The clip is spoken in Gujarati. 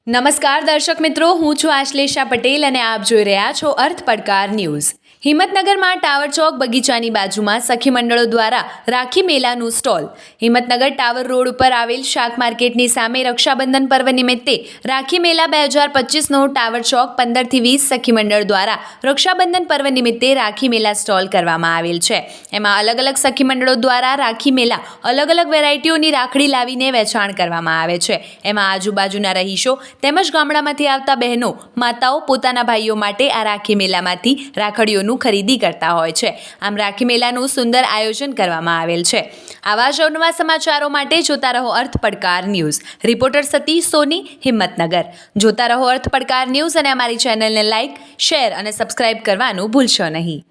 નમસ્કાર દર્શક મિત્રો, હું છું આશ્લેષા પટેલ અને આપ જોઈ રહ્યા છો અર્થ પડકાર ન્યૂઝ. હિંમતનગરમાં ટાવર ચોક બગીચાની બાજુમાં સખી મંડળો દ્વારા રાખી મેલાનું સ્ટોલ. હિંમતનગર ટાવર રોડ ઉપર આવેલ શાક માર્કેટની સામે રક્ષાબંધન પર્વ નિમિત્તે રાખી મેલા 2025નો ટાવર ચોક 15થી 20 સખી મંડળ દ્વારા રક્ષાબંધન પર્વ નિમિત્તે રાખી મેલા સ્ટોલ કરવામાં આવેલ છે. એમાં અલગ અલગ સખી મંડળો દ્વારા રાખી મેલા અલગ અલગ વેરાયટીઓની રાખડી લાવીને વેચાણ કરવામાં આવે છે. એમાં આજુબાજુના રહીશો તેમજ ગામડામાંથી આવતા બહેનો માતાઓ પોતાના ભાઈઓ માટે આ રાખી મેલામાંથી રાખડીઓનું ખરીદી કરતા હોય છે. આમ રાખી મેલાનું સુંદર આયોજન કરવામાં આવેલ છે. આવા જ અવનવા સમાચારો માટે જોતા રહો અર્થ પડકાર ન્યૂઝ. રિપોર્ટર સતીશ સોની, હિંમતનગર. જોતા રહો અર્થ પડકાર ન્યૂઝ અને અમારી ચેનલને લાઇક, શેર અને સબસ્ક્રાઇબ કરવાનું ભૂલશો નહીં.